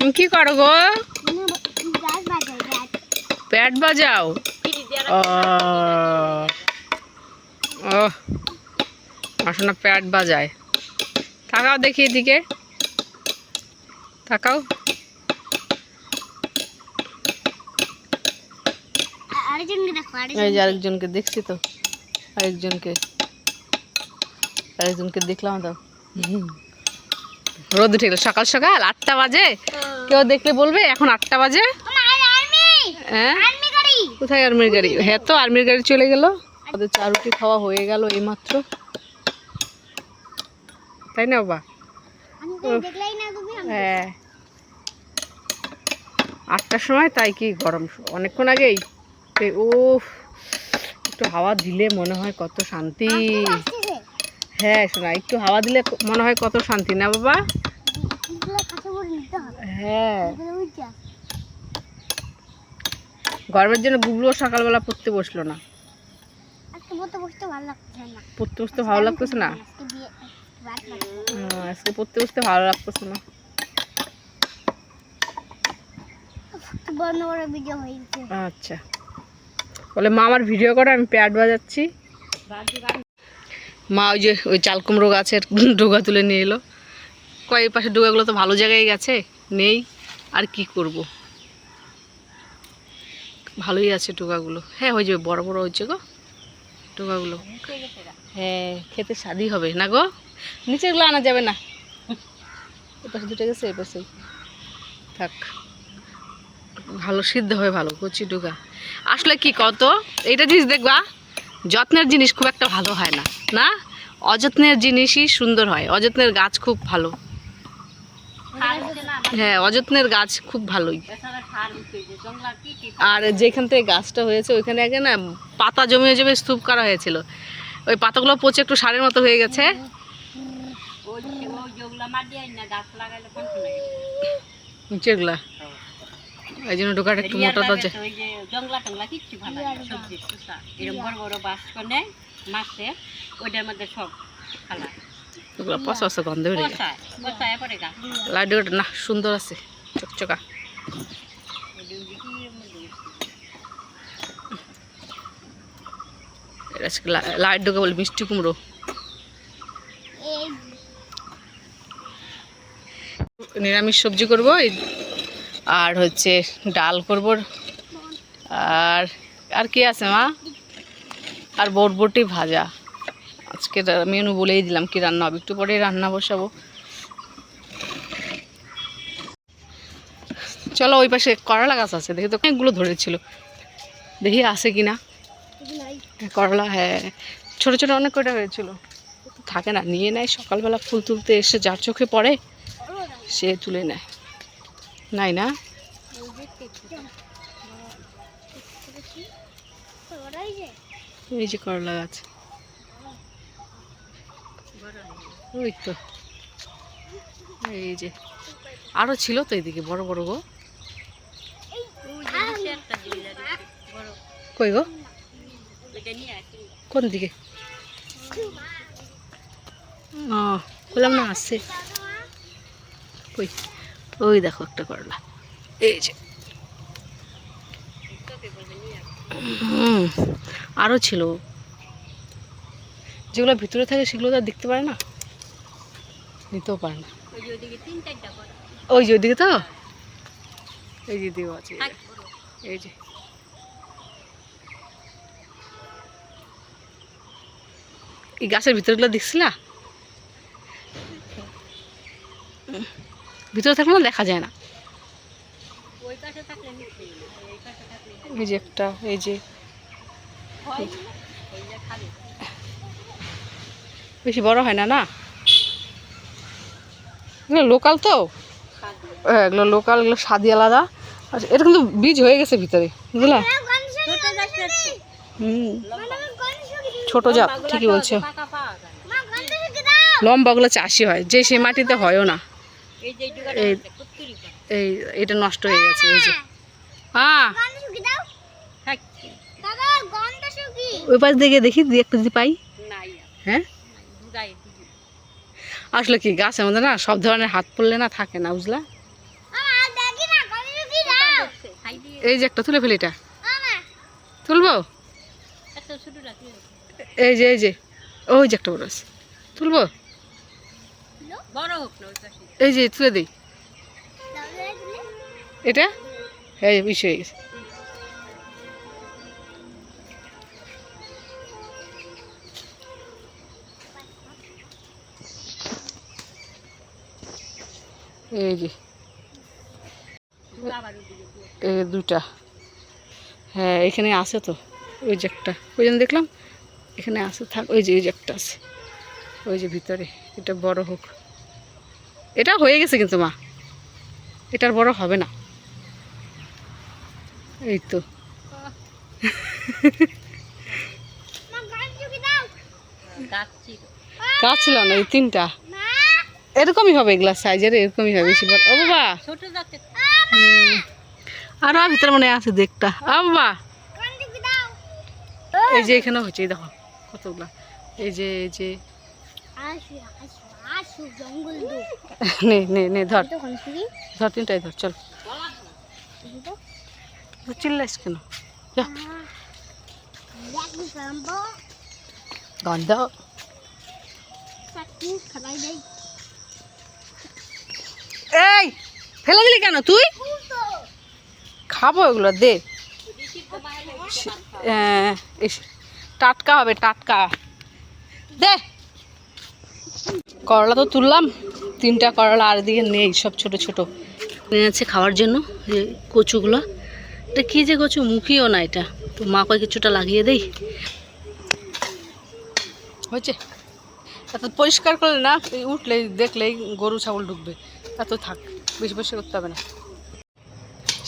তুমি কি করো গো? প্যাড বাজাও। ও আসলে প্যাড বাজায়। তাকাও দেখি এদিকে, তাকাও। এই যে আরেকজনকে দেখছি তো, আরেকজনকে দেখলাম তো। রোদ উঠে গেল সকাল সকাল 8টা বাজে। কেউ দেখলে বলবে এখন 8টা বাজে। হ্যাঁ কোথায় আর্মির গাড়ি? হ্যাঁ তো আর্মির গাড়ি চলে গেল। ওদের চা রুটি খাওয়া হয়ে গেল এইমাত্র, তাই না বাবা? হ্যাঁ 8টার সময়, তাই কি গরম অনেকক্ষণ আগেই। ও একটু হাওয়া দিলে মনে হয় কত শান্তি। হ্যাঁ শোনা, একটু হাওয়া দিলে মনে হয় কত শান্তি, না বাবা? হ্যাঁ গরমের জন্য গুগলুও সকালবেলা পড়তে বসলো না। পড়তে বসতে ভালো লাগতেছে না, আজকে পড়তে বসতে ভালো লাগতেছে না। আচ্ছা বলে মা আমার ভিডিও করে, আমি প্যাড বাজাচ্ছি। মা ওই যে ওই চাল কুমড়ো গাছের ডোগা তুলে নিয়ে এলো। কয় পাশে ডোগাগুলো তো ভালো জায়গায় গেছে, নেই আর কি করব। ভালোই আছে ডোগাগুলো। হ্যাঁ হয়ে যাবে, বড় বড় হয়েছে গো ডোগাগুলো। হ্যাঁ খেতে স্বাদই হবে না গো। নিচেরগুলো আনা যাবে না, এ পাশে দুটো গেছে, এ পাশে থাক। ভালো সিদ্ধ হয় ভালো কচি ডোগা। আসলে কি কত এইটা জিনিস দেখবা, যত্নের জিনিস খুব একটা ভালো হয় না, না অযত্নের জিনিসই সুন্দর হয়। অযত্নের গাছ খুব ভালো। হ্যাঁ অযত্নের গাছ খুব ভালোই। আর যেখান থেকে গাছটা হয়েছে ওইখানে আগে না পাতা জমিয়ে জমে স্তূপ করা হয়েছিল, ওই পাতাগুলো পচে একটু সারের মতো হয়ে গেছে। নিচেরগুলা এই জন্য ডোকাটা একটু মোটা তো যায়। ওগুলো পচা পচা গন্ধ বেরিয়ে যায়। লাইট ডোকাটা না সুন্দর আছে, চকচকা। লাইট ডোকা বলে মিষ্টি কুমড়ো। নিরামিষ সবজি করব, আর হচ্ছে ডাল করব, আর আর কি আছে মা, আর বরবটি ভাজা। আজকে মেনু বলেই দিলাম কি রান্না হবে, একটু পরে রান্না বসাবো। চলো ওই পাশে করলা গাছ আছে, দেখি তো অনেকগুলো ধরেছিল, দেখি আছে কিনা করলা। হ্যাঁ ছোট ছোট অনেক কটা হয়েছিল, থাকে না নিয়ে নেয় সকালবেলা ফুল তুলতে এসে, যার চোখে পড়ে সে তুলে নেয়। নাই না এই যে করলা গাছ, ওই তো এই যে আরো ছিল তো এইদিকে বড় বড় গো। কই গো কোন দিকে? ও বললাম না আসছে, কই ওই দেখো একটা করলা, এই যে। আরো ছিল, যেগুলো ভিতরে থাকে সেগুলো তো দেখতে পারে না, নিতেও পারে না। ওই যে ওইদিকে তো এই যে দিও আছে, এই যে এই গাছের ভিতরগুলো দেখছিলা, ভিতরে থাকলে দেখা যায় না। এই যে একটা, এই যে বেশি বড় হয় না, না এগুলো লোকাল তো। হ্যাঁ এগুলো লোকাল, এগুলো স্বাদই আলাদা। আচ্ছা এটা কিন্তু বীজ হয়ে গেছে ভিতরে, বুঝলা? ছোট জাত ঠিকই বলছো, লম্বাগুলো চাষি হয়, যে সে মাটিতে হয়ও না। এই এটা নষ্ট হয়ে গেছে, এই যে। হ্যাঁ ওই পাশ দিকে দেখি দুই একটা যদি পাই। হ্যাঁ আসলে কি গাছের মধ্যে না সব ধরনের হাত পড়লে না থাকে না, বুঝলা? এই যে একটা তুলে ফেলি, এটা তুলবো? এই যে ওই যে একটা বড় আছে, তুলবো? এই যে তুলে দিই এটা। এই বিষয় হয়ে গেছে। এই যে এই দুটা, হ্যাঁ এখানে আছে তো, ওই যে একটা, ওই জন্য দেখলাম এখানে আছে, থাক। ওই যে একটা আছে, ওই যে ভিতরে। এটা বড় হোক। এটা হয়ে গেছে কিন্তু মা, এটার বড় হবে না। এই তো গাছ ছিল না, এই তিনটা এরকমই হবে, এগুলা সাইজের এরকমই হবে, বেশি বড়। ও বাবা, আরো ভিতরে মনে আছে দেখটা। ও বাবা, এই যে এখানে হচ্ছে, দেখো কতগুলা। এই যে নে নে নে, ধর ধর, তিনটাই ধর, চল। চিল্লাইস কেন? গন্ধ এই ফেলে দিলি কেন তুই? খাবো এগুলো, দে। টাটকা হবে, টাটকা, দে। করলা তো তুললাম, তিনটা করলা, আর দিকে নেই, সব ছোট ছোট নিয়েছে খাওয়ার জন্য। যে কচুগুলো, এটা কি যে কচু, মুখিও না এটা, তো মা কয় কিছুটা লাগিয়ে দেই। হয়েছে এত পরিষ্কার করলে না, উঠলেই দেখলেই গরু ছাগল ঢুকবে, এত থাক, বেশি পরিষ্কার করতে হবে না।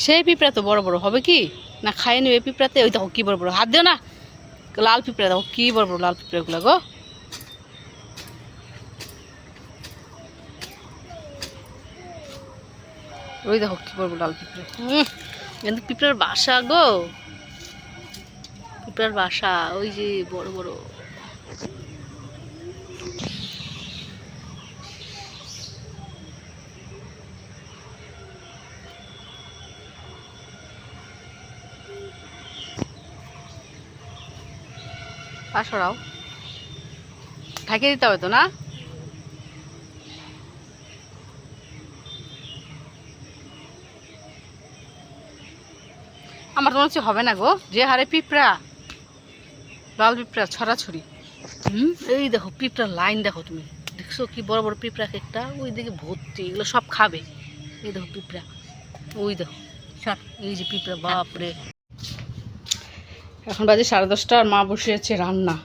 সেই পিঁপড়া তো বড় বড় হবে কি না, খাইয়ে নেবে পিঁপড়াতে। ওই দেখো কি বড় বড়, হাত দিও না, লাল পিঁপড়া দেখো কি বড় বড় লাল পিঁপড়াগুলো গো। ওই দেখো কি বড় বড় লাল পিঁপড়ে, কিন্তু পিঁপড়ার বাসা গো, পিঁপড়ার বাসা ওই যে বড় বড়। পাশরাও ঢাকিয়ে দিতে হবে তো না? আমার তো মনে হচ্ছে হবে না গো, যে হারে পিঁপড়া, লাল পিঁপড়া ছড়াছড়ি। এই দেখো পিঁপড়ার লাইন দেখো, তুমি দেখছো কি বড় বড় পিঁপড়া একটা, ওই দিকে ভর্তি, এগুলো সব খাবে। এই দেখো পিঁপড়া, ওই দেখো সব, এই যে পিঁপড়া, বাপরে। এখন বাজে 10:30, আর মা বসে আছে রান্না।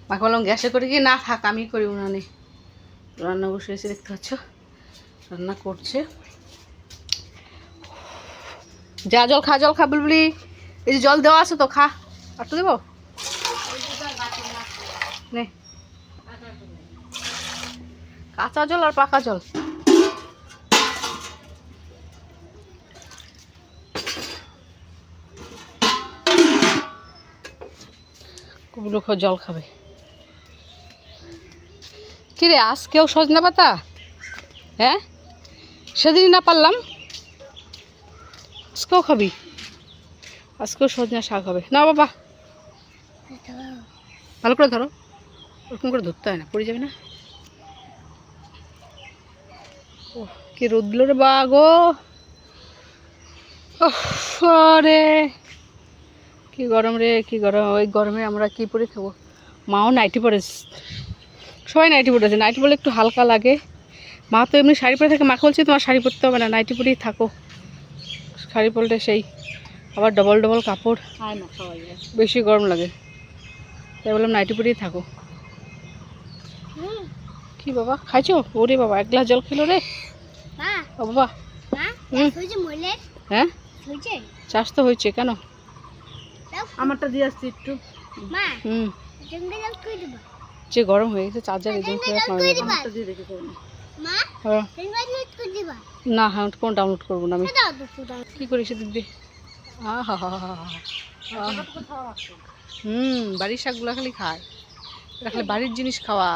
মাকে বললাম গ্যাসে করে কি, না থাক আমি করি উনানে। রান্না বসিয়েছে, দেখতে পাচ্ছ রান্না করছে। যা জল খা বুলবুলি, এই যে জল দেওয়া আছে তো, খা। আর তো দেবো নে, কাঁচা জল আর পাকা জল। কুবলু জল খাবে। কিরে আজকেও সজনা পাতা? হ্যাঁ, সেদিনই না পারলাম, আজকেও খাবি? আজকেও সজনা শাক হবে না বাবা, ভালো করে ধরো, ওরকম করে ধরতে হয় না, পড়ে যাবে না। ও কি রোদ্র রে বা গো, রে কি গরম রে, কি গরম। ওই গরমে আমরা কি পরে খাবো? মাও নাইটি পরেছে, সবাই নাইটি পরেছে। নাইটি পরলে একটু হালকা লাগে। মা তো এমনি শাড়ি পরে থাকে, মাকে বলছি তোমার শাড়ি পরতে হবে না, নাইটি পরেই থাকো। শাড়ি পরলে সেই আবার ডবল ডবল কাপড়, বেশি গরম লাগে, তাই বললাম নাইটি পরেই থাকো। কি বাবা খাইছো? ওরে বাবা, 1 গ্লাস জল খেলো রে ও বাবা। হ্যাঁ চাষ তো হয়েছে, কেন? আমারটা দিয়ে আসছি একটু। যে গরম হয়ে গেছে চার্জার, এই জন্য না, হ্যাঁ কোন ডাউনলোড করবো না আমি, কি করি সেদিক দিয়ে। বাড়ির শাকগুলো খালি খায়, খালি বাড়ির জিনিস খাওয়া।